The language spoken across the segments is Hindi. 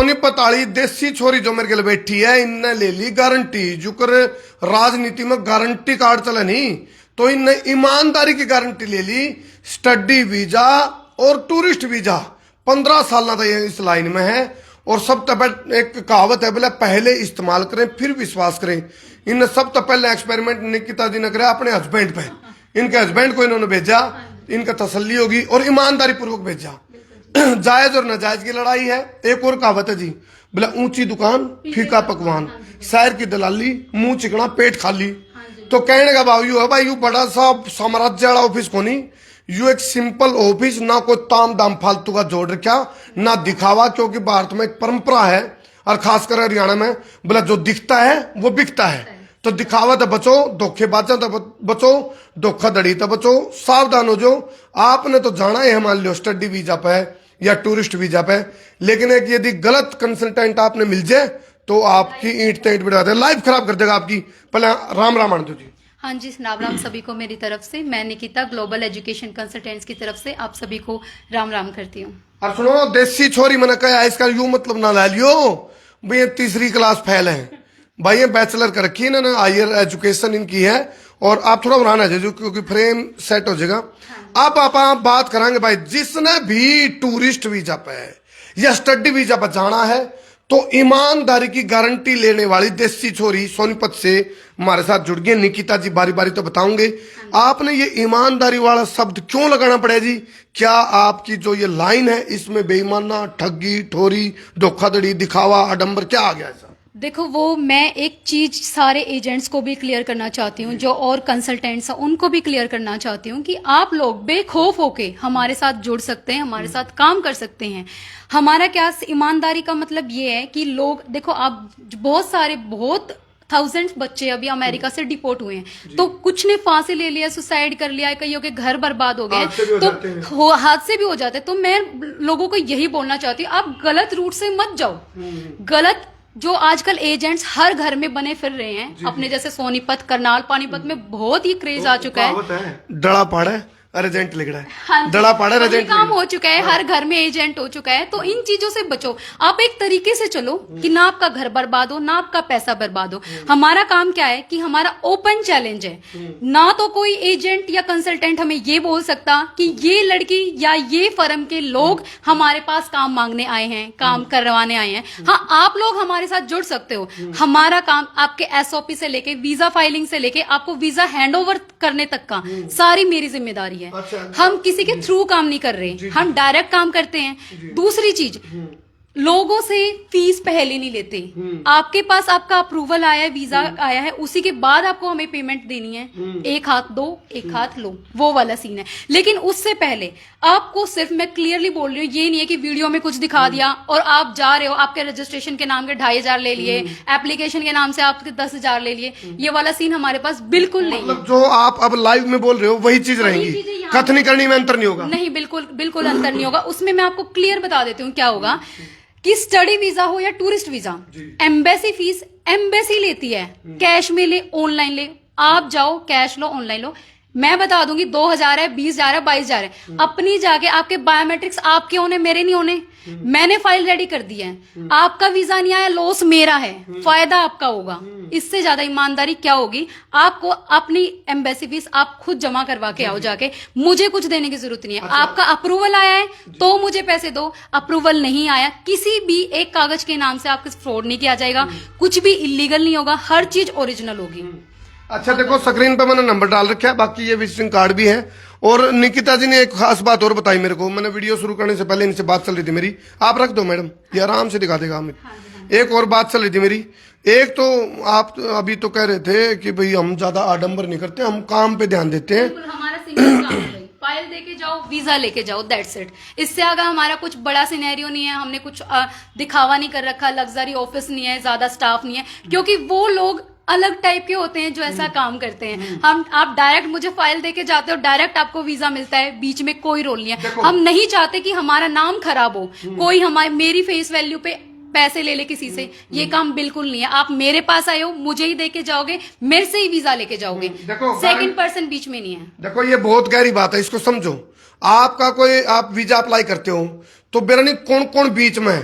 सोनीपत देसी छोरी जो मेरे के बैठी है, इनने ले ली गारंटी। जुकर राजनीति में गारंटी कार्ड चले नहीं, तो इनने ईमानदारी की गारंटी ले ली। स्टडी वीजा और टूरिस्ट वीजा 15 साल तक इस लाइन में है। और सब तक एक कहावत है, बोले पहले इस्तेमाल करें फिर विश्वास करें। इन सब तो पहले एक्सपेरिमेंट निकिता जी ने करा अपने हस्बैंड पे। इनके हस्बैंड को इन्होंने भेजा, इनका तसल्ली होगी और ईमानदारी पूर्वक भेजा। जायज और नाजायज की लड़ाई है। एक और कहावत है जी, बोला ऊंची दुकान फीका पकवान, शहर की दलाली मुंह चिकना पेट खाली। तो कहने का भाव यू है भाई, यू बड़ा सा साम्राज्य वाला ऑफिस को नहीं, यू एक सिंपल ऑफिस, ना कोई ताम दाम फालतू का जोड़ रखा, ना दिखावा। क्योंकि भारत में एक परंपरा है और खासकर हरियाणा में, बोला जो दिखता है वो बिकता है। तो दिखावा तो बचो, धोखेबाजा तो बचो, धोखाधड़ी तो बचो, सावधान हो जो। आपने तो जाना है मान लो स्टडी वीजा पे या टूरिस्ट वीजा पे, लेकिन एक यदि गलत कंसल्टेंट आपने मिल जाए तो आपकी ईंट तेंट बिठा दे, लाइफ खराब कर देगा आपकी। पहले राम राम आनंद जी। हाँ जी, राम राम सभी को मेरी तरफ से। मैं निकिता ग्लोबल एजुकेशन कंसल्टेंट्स की तरफ से आप सभी को राम राम करती हूँ। और सुनो, देसी छोरी मैंने कहा इसका यूं मतलब ना ले लियो भाई ये तीसरी क्लास फेल है। भाई ये बैचलर कर रखी है ना, हायर एजुकेशन इनकी है। और आप थोड़ा बनाना चाहिए क्योंकि फ्रेम सेट हो जाएगा। अब आप बात करेंगे भाई, जिसने भी टूरिस्ट वीजा पे या स्टडी वीजा पर जाना है तो ईमानदारी की गारंटी लेने वाली देसी छोरी सोनीपत से हमारे साथ जुड़ गई। निकिता जी बारी बारी तो बताऊंगे आपने ये ईमानदारी वाला शब्द क्यों लगाना पड़ेगा जी। क्या आपकी जो ये लाइन है इसमें बेईमाना, ठगी, ठोरी, धोखाधड़ी, दिखावा, आडंबर क्या आ गया ऐसा? देखो, वो मैं एक चीज सारे एजेंट्स को भी क्लियर करना चाहती हूँ, जो और कंसल्टेंट्स हैं उनको भी क्लियर करना चाहती हूँ कि आप लोग बेखौफ होके हमारे साथ जुड़ सकते हैं, हमारे साथ काम कर सकते हैं। हमारा क्या ईमानदारी का मतलब ये है कि लोग देखो, आप बहुत थाउजेंड्स बच्चे अभी अमेरिका से डिपोर्ट हुए हैं, तो कुछ ने फांसी ले लिया, सुसाइड कर लिया, कईयों के घर बर्बाद हो गए, तो हादसे भी हो जाते हैं। तो मैं लोगों को यही बोलना चाहती हूँ, आप गलत रूट से मत जाओ। गलत जो आजकल एजेंट्स हर घर में बने फिर रहे हैं, अपने जैसे सोनीपत, करनाल, पानीपत में बहुत ही क्रेज आ चुका है। डड़ा पाड़ा एजेंट लिख रहा है, हाँ, दड़ा पाड़ा एजेंट काम हो चुका है, हर घर में एजेंट हो चुका है। तो इन चीजों से बचो, आप एक तरीके से चलो कि ना आपका घर बर्बाद हो, ना आपका पैसा बर्बाद हो। हमारा काम क्या है कि हमारा ओपन चैलेंज है, ना तो कोई एजेंट या कंसल्टेंट हमें ये बोल सकता कि ये लड़की या ये फर्म के लोग हमारे पास काम मांगने आए हैं, काम करवाने आए हैं। हाँ, आप लोग हमारे साथ जुड़ सकते हो। हमारा काम आपके एसओपी से लेके वीजा फाइलिंग से लेके आपको वीजा हैंडओवर करने तक का सारी मेरी जिम्मेदारी है। अच्छा, हम किसी के थ्रू काम नहीं कर रहे, हम डायरेक्ट काम करते हैं। दूसरी चीज, लोगों से फीस पहले नहीं लेते। आपके पास आपका अप्रूवल आया है, वीजा आया है, उसी के बाद आपको हमें पेमेंट देनी है। एक हाथ दो एक हाथ लो, वो वाला सीन है। लेकिन उससे पहले आपको सिर्फ, मैं क्लियरली बोल रही हूँ, ये नहीं है कि वीडियो में कुछ दिखा दिया और आप जा रहे हो, आपके रजिस्ट्रेशन के नाम के 2500 ले लिए, एप्लीकेशन के नाम से आपके 10,000 ले लिए। ये वाला सीन हमारे पास बिल्कुल नहीं है। जो आप अब लाइव में बोल रहे हो वही चीज रहेंगी, कथनी करनी में अंतर नहीं होगा। नहीं, बिल्कुल अंतर नहीं होगा। उसमें मैं आपको क्लियर बता देती हूँ क्या होगा कि स्टडी वीजा हो या tourist visa, embassy fees embassy लेती है। कैश में ले, ऑनलाइन ले, आप जाओ कैश लो, ऑनलाइन लो, मैं बता दूंगी 2,000 है, 20,000 है, 22,000 है। अपनी जाके आपके बायोमेट्रिक्स आपके होने, मेरे नहीं होने। मैंने फाइल रेडी कर दी है, आपका वीजा नहीं आया, लॉस मेरा है, फायदा आपका होगा। इससे ज्यादा ईमानदारी क्या होगी? आपको अपनी एम्बेसी फीस आप खुद जमा करवा के आओ जाके, मुझे कुछ देने की जरूरत नहीं है। अच्छा। आपका अप्रूवल आया है तो मुझे पैसे दो, अप्रूवल नहीं आया, किसी भी एक कागज के नाम से आपका फ्रॉड नहीं किया जाएगा, कुछ भी इलीगल नहीं होगा, हर चीज ओरिजिनल होगी। अच्छा देखो, स्क्रीन पे मैंने नंबर डाल रखा है, बाकी ये विजिटिंग कार्ड भी है। और निकिता जी ने एक खास बात और बताई मेरे को, मैंने वीडियो शुरू करने से पहले इनसे बात चल रही थी मेरी, आप रख दो मैडम, ये आराम से दिखा देगा हमें। एक और बात चल रही थी मेरी, एक तो आप अभी तो कह रहे थे कि भाई हम ज्यादा आडंबर नहीं करते, हम काम पे ध्यान देते हैं। हमारा सिंगल काम है, फाइल देके जाओ, वीजा लेके जाओ, दैट्स इट। इससे आगे हमारा कुछ बड़ा सिनेरियो नहीं है, हमने कुछ दिखावा नहीं कर रखा, लग्जरी ऑफिस नहीं है, ज्यादा स्टाफ नहीं है, क्योंकि वो लोग अलग टाइप के होते हैं जो ऐसा काम करते हैं। आप डायरेक्ट मुझे फाइल देके जाते हो, डायरेक्ट आपको वीजा मिलता है, बीच में कोई रोल नहीं है। हम नहीं चाहते कि हमारा नाम खराब हो, कोई हमारे मेरी फेस वैल्यू पे पैसे ले ले किसी से, ये काम बिल्कुल नहीं है। आप मेरे पास आए हो, मुझे ही देके जाओगे, मेरे से ही वीजा लेके जाओगे, सेकंड पर्सन बीच में नहीं है। देखो ये बहुत गहरी बात है, इसको समझो। आपका कोई आप वीजा अप्लाई करते हो तो बेरानी कौन कौन बीच में है,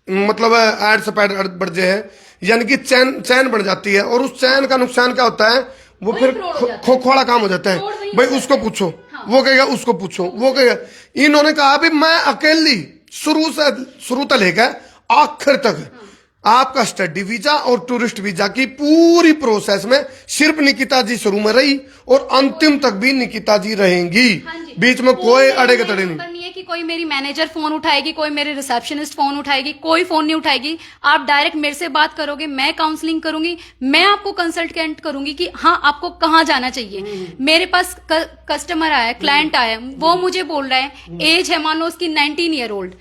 मतलब ऐड से पैड बढ़ जाए है, यानी कि चैन चैन बढ़ जाती है, और उस चैन का नुकसान क्या होता है, वो वही फिर फ्रॉड हो जाता है। खोखवाड़ा काम हो जाता फ्रॉड है। वही भाई हो उसको जाता है। पूछो, हाँ। वो कहेगा उसको पूछो, वो कहेगा। इन्होंने कहा भी मैं अकेली शुरू से लेकर आखिर तक आपका स्टडी वीजा और टूरिस्ट वीजा की पूरी प्रोसेस में सिर्फ निकिता जी शुरू में रही, और अंतिम तक भी निकिता जी रहेंगी। हाँ जी। बीच में कोई मेरे अड़ेगे में तड़े नंबर नहीं। नहीं है कि कोई मेरी मैनेजर फोन उठाएगी, कोई मेरे रिसेप्शनिस्ट फोन उठाएगी, कोई फोन नहीं उठाएगी। आप डायरेक्ट मेरे से बात करोगे, मैं काउंसलिंग करूंगी, मैं आपको कंसल्टेंट करूंगी कि हाँ आपको कहाँ जाना चाहिए। मेरे पास कस्टमर आया, क्लाइंट आया, वो मुझे बोल रहा है, एज है मान लो उसकी 19 ईयर ओल्ड,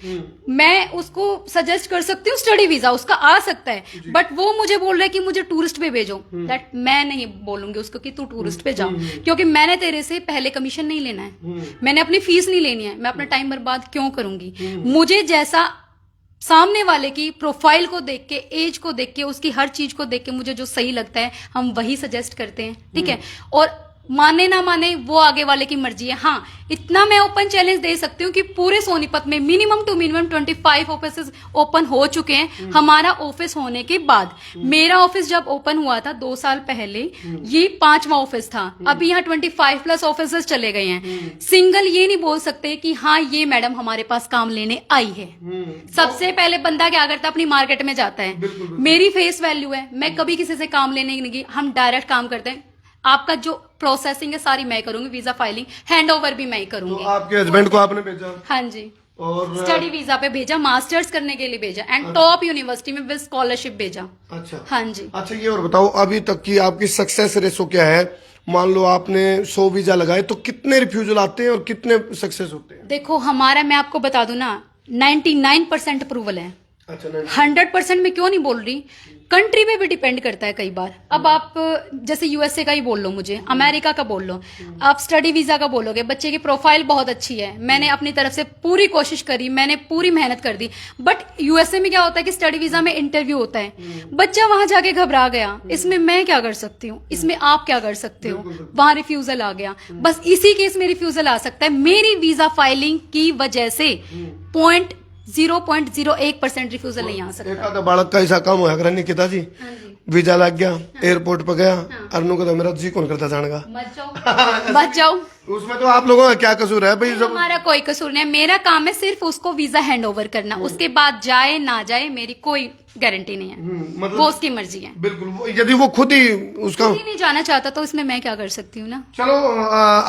मैं उसको सजेस्ट कर सकती हूँ स्टडी वीजा, उसका आ सकता है, बट वो मुझे बोल रहा है कि मुझे टूरिस्ट पे भेजो। दैट मैं नहीं बोलूंगी उसको कि तू टूरिस्ट पे जा, क्योंकि मैंने तेरे से पहले कमीशन नहीं लेना है, मैंने अपनी फीस नहीं लेनी है, मैं अपना टाइम बर्बाद क्यों करूंगी। मुझे जैसा सामने वाले की प्रोफाइल को देख के, एज को देख के, उसकी हर चीज को देख के मुझे जो सही लगता है हम वही सजेस्ट करते हैं, ठीक है। और माने ना माने वो आगे वाले की मर्जी है। हाँ, इतना मैं ओपन चैलेंज दे सकती हूँ कि पूरे सोनीपत में minimum to minimum 25 office open हो चुके हैं हमारा ऑफिस होने के बाद। मेरा ऑफिस जब ओपन हुआ था 2 साल पहले, ये 5वां ऑफिस था, अभी यहाँ 25 प्लस ऑफिस चले गए हैं। सिंगल ये नहीं बोल सकते कि हाँ ये मैडम हमारे पास काम लेने आई है। सबसे पहले बंदा क्या करता है, अपनी मार्केट में जाता है। मेरी फेस वैल्यू है, मैं कभी किसी से काम लेने नहीं गई, हम डायरेक्ट काम करते हैं। आपका जो प्रोसेसिंग है सारी मैं करूंगी, वीजा फाइलिंग, हैंड ओवर भी मैं ही तो करूंगी। आपके हस्बैंड को आपने भेजा, हाँ जी, और स्टडी वीजा पे भेजा, मास्टर्स करने के लिए भेजा, एंड टॉप यूनिवर्सिटी में विद स्कॉलरशिप भेजा। अच्छा हाँ जी। अच्छा, ये और बताओ अभी तक की आपकी सक्सेस रेशो क्या है? मान लो आपने 100 वीजा लगाए तो कितने रिफ्यूजल आते हैं और कितने सक्सेस होते हैं? देखो हमारा, मैं आपको बता दूं ना, 99% अप्रूवल है। अच्छा, नहीं 100% में क्यों नहीं बोल रही, कंट्री पे भी डिपेंड करता है कई बार। अब आप जैसे यूएसए का ही बोल लो, मुझे अमेरिका का बोल लो, आप स्टडी वीजा का बोलोगे, बच्चे की प्रोफाइल बहुत अच्छी है, मैंने अपनी तरफ से पूरी कोशिश करी, मैंने पूरी मेहनत कर दी, बट यूएसए में क्या होता है कि स्टडी वीजा में इंटरव्यू होता है, बच्चा वहां जाके घबरा गया, इसमें मैं क्या कर सकती हूँ, इसमें आप क्या कर सकते हो, वहां रिफ्यूजल आ गया, बस इसी केस में रिफ्यूजल आ सकता है। मेरी वीजा फाइलिंग की वजह से 0.01% रिफ्यूजल नहीं आ सकता। एक आधा बालक का ऐसा काम होया करा निकिता जी, हाँ जी। वीजा लग गया, एयरपोर्ट पर गया, अरनू को तो मेरा जी कौन करता जाने का। मत जाओ मत जाओ, उसमें तो आप लोगों का क्या कसूर है भाई? जब हमारा कोई कसूर नहीं है, मेरा काम है सिर्फ उसको वीजा हैंड ओवर करना, उसके बाद जाए ना जाए मेरी कोई गारंटी नहीं है, मतलब वो उसकी मर्जी है। बिल्कुल, यदि वो खुद ही उसका कोई नहीं जाना चाहता तो इसमें मैं क्या कर सकती हूँ ना। चलो,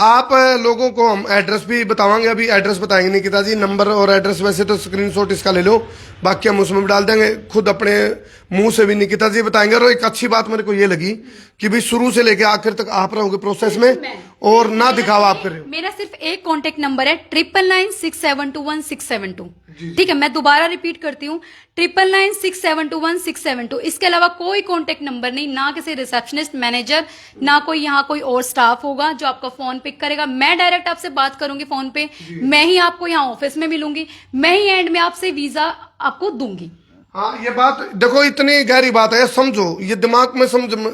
आप लोगों को हम एड्रेस भी बतावांगे, अभी एड्रेस बताएंगे निकिता जी, नंबर और एड्रेस वैसे तो स्क्रीनशॉट इसका ले लो, बाकी हम उसमें भी डाल देंगे, खुद अपने मुंह से भी निकिता जी बताएंगे। और एक अच्छी बात मेरे को ये लगी कि भाई शुरू से लेके आखिर तक आप रहोगे प्रोसेस में, और ना दिखावा आप कर रहे हो। मेरा सिर्फ एक कॉन्टेक्ट नंबर है 9996721672, ठीक है, मैं दोबारा रिपीट करती हूँ 9996721672। इसके अलावा कोई कॉन्टेक्ट नंबर नहीं, ना किसी रिसेप्शनिस्ट, मैनेजर, ना कोई यहाँ कोई और स्टाफ होगा जो आपका फोन पिक करेगा। मैं डायरेक्ट आपसे बात करूंगी फोन पे, मैं ही आपको यहाँ ऑफिस में मिलूंगी, मैं ही एंड में आपसे वीजा आपको दूंगी। हाँ, ये बात देखो इतनी गहरी बात है, समझो, ये दिमाग में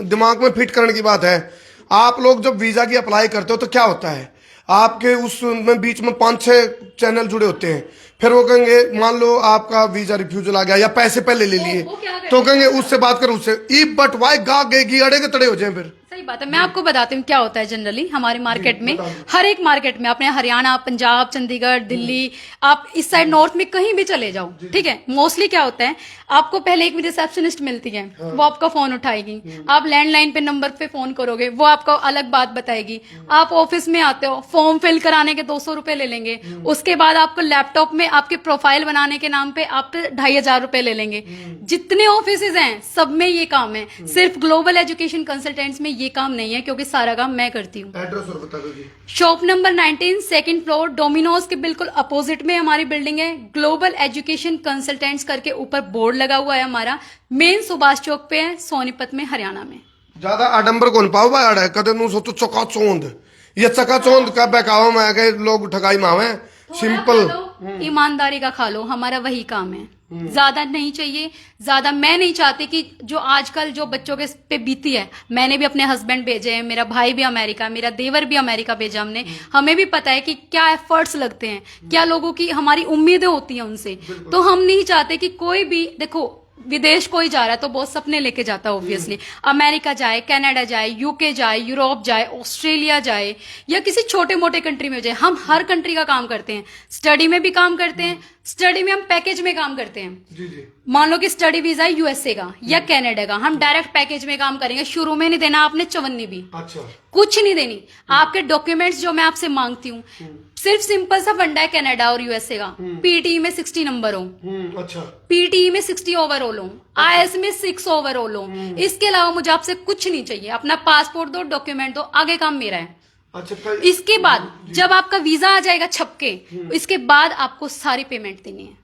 दिमाग में फिट करने की बात है। आप लोग जब वीजा की अप्लाई करते हो तो क्या होता है, आपके उसमें बीच में 5-6 चैनल जुड़े होते हैं, फिर वो कहेंगे मान लो आपका वीजा रिफ्यूजल आ गया या पैसे पहले ले लिए, तो कहेंगे उससे बात करो, उससे ई बट वाई गा गेगी अड़े के तड़े हो जाए। फिर सही बात है, मैं आपको बताती हूँ क्या होता है जनरली हमारे मार्केट में, हर एक मार्केट में, अपने हरियाणा, पंजाब, चंडीगढ़, दिल्ली, आप इस साइड नॉर्थ में कहीं भी चले जाओ, ठीक है, मोस्टली क्या होता है, आपको पहले एक रिसेप्शनिस्ट मिलती है, वो आपका फोन उठाएगी, आप लैंडलाइन पे नंबर पे फोन करोगे, वो आपको अलग बात बताएगी, आप ऑफिस में आते हो, फॉर्म फिल कराने के 200 रुपए ले लेंगे, उसके बाद आपको लैपटॉप में आपके प्रोफाइल बनाने के नाम पे आप 2500 रुपए ले लेंगे। जितने ऑफिसेज हैं सब में ये काम है, सिर्फ ग्लोबल एजुकेशन कंसल्टेंट्स में ये काम नहीं है, क्योंकि सारा काम मैं करती हूँ। एड्रेस और बता दो जी। Shop number 19, second floor, Domino's के बिल्कुल अपोजिट में हमारी बिल्डिंग है। ग्लोबल एजुकेशन कंसल्टेंट्स करके ऊपर बोर्ड लगा हुआ है हमारा, मेन सुभाष चौक पे है, सोनीपत में, हरियाणा में। ज्यादा आडंबर कौन पाओ भाई अड़ा कदे नु सोचो चकाचौंध, ये चकाचौंध का बहकावा में आ गए लोग ठगाई मावे, सिंपल ईमानदारी का खा लो, हमारा वही काम है। ज्यादा नहीं चाहिए, ज्यादा मैं नहीं चाहती कि जो आजकल जो बच्चों के पे बीती है। मैंने भी अपने हस्बैंड भेजे हैं, मेरा भाई भी अमेरिका, मेरा देवर भी अमेरिका भेजा हमने। हमें भी पता है कि क्या एफर्ट्स लगते हैं, क्या लोगों की हमारी उम्मीदें होती हैं उनसे। तो हम नहीं चाहते कि कोई भी, देखो विदेश कोई जा रहा है तो बहुत सपने लेके जाता है ऑब्वियसली, अमेरिका जाए, कनाडा जाए, यूके जाए, यूरोप जाए, ऑस्ट्रेलिया जाए, या किसी छोटे मोटे कंट्री में जाए। हम हर कंट्री का काम करते हैं, स्टडी में भी काम करते हैं, स्टडी में हम पैकेज में काम करते हैं। जी जी। मान लो कि स्टडी वीजा है यूएसए का या कनाडा का, हम डायरेक्ट पैकेज में काम करेंगे। शुरू में नहीं देना आपने चवन्नी भी, अच्छा, कुछ नहीं देनी। आपके डॉक्यूमेंट्स जो मैं आपसे मांगती हूँ, सिर्फ सिंपल सा फंडा है कनाडा और यूएसए का, पीटी में 60 नंबर हो, अच्छा, पीटी में 60 ओवरऑल हो, आईएस में 6 ओवरऑल हो। इसके अलावा मुझे आपसे कुछ नहीं चाहिए। अपना पासपोर्ट दो, डॉक्यूमेंट दो, आगे काम मेरा है। अच्छा। इसके बाद जब आपका वीजा आ जाएगा छपके, इसके बाद आपको सारी पेमेंट देनी है।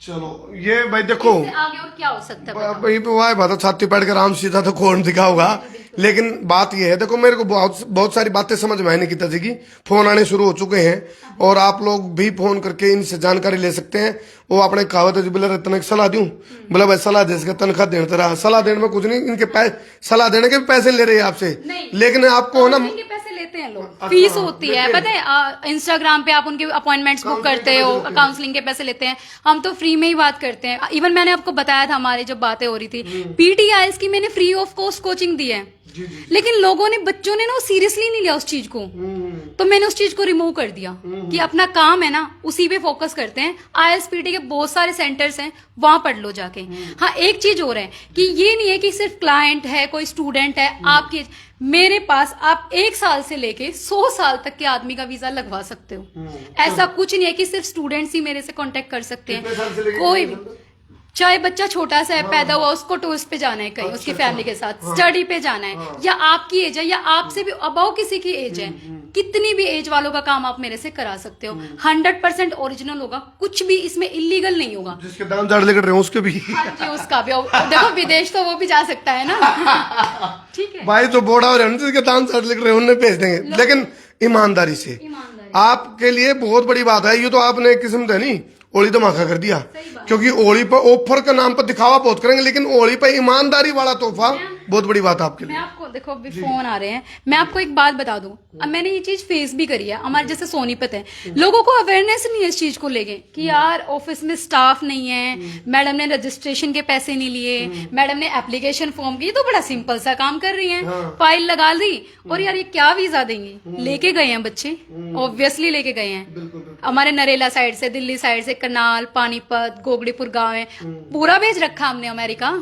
चलो ये भाई देखो, इससे आगे और क्या हो सकता है बताओ? भाई वाह बात है, छाती पैट कर राम सीधा तो कौन दिखा होगा। लेकिन बात यह है, देखो मेरे को बहुत सारी बातें समझ में आई निकिता जी की। फोन आने शुरू हो चुके हैं और आप लोग भी फोन करके इनसे जानकारी ले सकते हैं। वो अपने कहावत है, बोले तनक सलाह दूं, बोला भाई सलाह दे सके तनख्वाह देने तेरा, सलाह देने में कुछ नहीं, इनके सलाह देने के भी पैसे ले रहे हैं आपसे, लेकिन आपको ना काउंसलिंग के पैसे लेते हैं लोग, फीस होती है पता है। इंस्टाग्राम पे आप उनके अपॉइंटमेंट्स बुक करते हो, काउंसलिंग के पैसे लेते हैं। हम तो फ्री में ही बात करते हैं। इवन मैंने आपको बताया था, हमारी जब बातें हो रही थी, पीटीआईएस की मैंने फ्री ऑफ कॉस्ट कोचिंग दी है। लेकिन लोगों ने, बच्चों ने ना सीरियसली नहीं लिया उस चीज को, तो मैंने उस चीज को रिमूव कर दिया कि अपना काम है ना, उसी पे फोकस करते हैं। आईएसपीटी के बहुत सारे सेंटर्स हैं, वहां पढ़ लो जाके। हाँ, एक चीज और है कि ये नहीं है कि सिर्फ क्लाइंट है, कोई स्टूडेंट है आपके, मेरे पास आप 1 साल से लेके 100 साल तक के आदमी का वीजा लगवा सकते हो। ऐसा कुछ नहीं है कि सिर्फ स्टूडेंट्स ही मेरे से कांटेक्ट कर सकते हैं। कोई भी, चाहे बच्चा छोटा सा है, पैदा हुआ, उसको टूरिस्ट पे जाना है कहीं, उसकी फैमिली के साथ स्टडी पे जाना है, या आपकी एज है, या आपसे भी अबाउ किसी की एज है, कितनी भी एज वालों का काम आप मेरे से करा सकते हो। 100% ओरिजिनल होगा, कुछ भी इसमें इलीगल नहीं होगा। जिसके दाम जड़ लेकर रहे हो उसके भी, हाँ जी, उसका भी। देखो विदेश तो वो भी जा सकता है ना। ठीक है भाई जो बोर्ड और जिसके दाम जड़ लेकर रहे उन्हें भेज देंगे, लेकिन ईमानदारी से। आपके लिए बहुत बड़ी बात है ये तो, आपने एक किस्म से नहीं ओली धमाका कर दिया, क्योंकि ओली पर ऑफर के नाम पर दिखावा बहुत करेंगे, लेकिन ओली पर ईमानदारी वाला तोहफा बहुत बड़ी बात है आपके लिए। मैं आपको, देखो अभी फोन आ रहे हैं, मैं आपको एक बात बता दूं, अब मैंने ये चीज फेस भी करी है। हमारे जैसे सोनीपत है, लोगों को अवेयरनेस नहीं है इस चीज को लेके कि यार ऑफिस में स्टाफ नहीं है, मैडम ने रजिस्ट्रेशन के पैसे नहीं लिए, मैडम ने एप्लीकेशन फॉर्म की, तो बड़ा सिंपल सा काम कर रही है, फाइल लगा दी, और यार ये क्या वीजा देंगी। लेके गए हैं बच्चे, ऑब्वियसली लेके गए हैं। हमारे नरेला साइड से, दिल्ली साइड से, करनाल, पानीपत, गोगड़ीपुर गाँव है, पूरा भेज रखा हमने अमेरिका।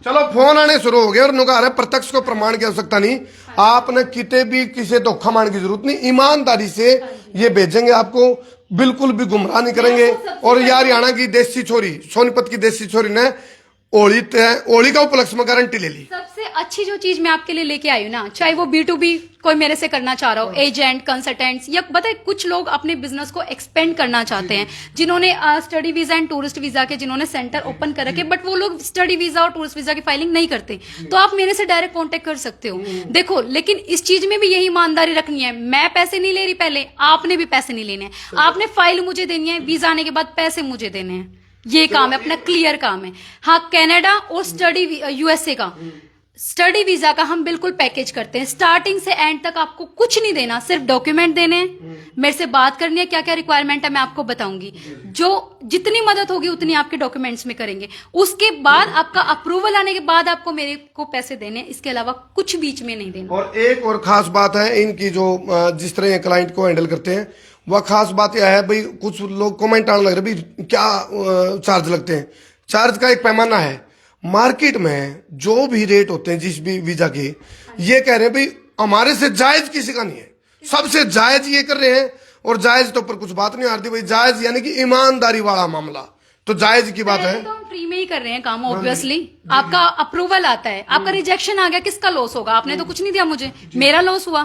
चलो फोन आने शुरू हो गए और नुका रहे, प्रत्यक्ष को प्रमाण की आवश्यकता नहीं, आपने किते भी किसी धोखा मान की जरूरत नहीं, ईमानदारी से ये भेजेंगे आपको, बिल्कुल भी गुमराह नहीं करेंगे। और यार हरियाणा की देसी छोरी, सोनीपत की देसी छोरी ने ओली का उपलक्ष्य में गारंटी ले ली। सबसे अच्छी जो चीज मैं आपके लिए लेके आई हूँ ना, चाहे वो B2B कोई मेरे से करना चाह रहा हो, एजेंट, कंसल्टेंट्स, या बताए कुछ लोग अपने बिजनेस को एक्सपेंड करना चाहते हैं, जिन्होंने study visa and tourist visa के जिन्होंने सेंटर ओपन कर रखे, बट वो लोग स्टडी वीजा और टूरिस्ट वीजा की फाइलिंग नहीं करते, तो आप मेरे से डायरेक्ट कांटेक्ट कर सकते हो। देखो, लेकिन इस चीज में भी यही ईमानदारी रखनी है, मैं पैसे नहीं ले रही, पहले आपने भी पैसे नहीं लेने हैं। आपने फाइल मुझे देनी है, वीजा आने के बाद पैसे मुझे देने हैं, ये काम है, अपना क्लियर काम है। हाँ, कनाडा और स्टडी यूएसए का स्टडी वीजा का हम बिल्कुल पैकेज करते हैं, स्टार्टिंग से एंड तक आपको कुछ नहीं देना, सिर्फ डॉक्यूमेंट देने हैं, मेरे से बात करनी है, क्या क्या रिक्वायरमेंट है मैं आपको बताऊंगी, जो जितनी मदद होगी उतनी आपके डॉक्यूमेंट्स में करेंगे। उसके बाद आपका अप्रूवल आने के बाद आपको मेरे को पैसे देने, इसके अलावा कुछ बीच में नहीं देना। और एक और खास बात है इनकी, जो जिस तरह ये क्लाइंट को हैंडल करते हैं, वह खास बात यह है भाई, कुछ लोग कमेंट आने लग रहे भाई क्या चार्ज लगते हैं। चार्ज का एक पैमाना है, मार्केट में जो भी रेट होते हैं जिस भी वीजा के, ये कह रहे हैं भाई हमारे से जायज किसी का नहीं है, सबसे जायज ये कर रहे हैं। और जायज तो ऊपर कुछ बात नहीं आती भाई, जायज यानी कि ईमानदारी वाला मामला, तो जायज की बात है। तो हम फ्री में ही कर रहे हैं काम, ऑब्वियसली। आपका अप्रूवल आता है, आपका रिजेक्शन आ गया, किसका लॉस होगा? आपने तो कुछ नहीं दिया मुझे, मेरा लॉस हुआ।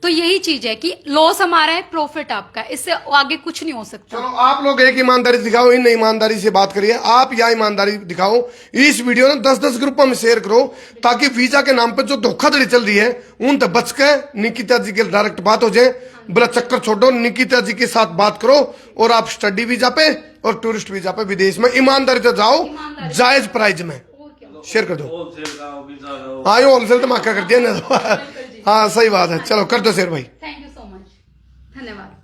तो यही चीज है कि लॉस हमारा है, प्रॉफिट आपका, इससे आगे कुछ नहीं हो सकता। चलो आप लोग एक ईमानदारी दिखाओ, इन ईमानदारी से बात करिए, आप या ईमानदारी दिखाओ। इस वीडियो ने 10-10 ग्रुपों में शेयर करो, ताकि वीजा के नाम पर जो धोखाधड़ी चल रही है उन तक बच के निकिता जी के डायरेक्ट बात हो जाए। ब्लड चक्कर छोड़ो, निकिता जी के साथ बात करो और आप स्टडी वीजा पे और टूरिस्ट वीजा पे विदेश में ईमानदारी से जाओ, जायज प्राइस में। शेयर कर दो। हाँ ये होलसेल तो माका कर दिया ना। हाँ सही बात है, चलो कर दो शेयर भाई। थैंक यू सो मच, धन्यवाद।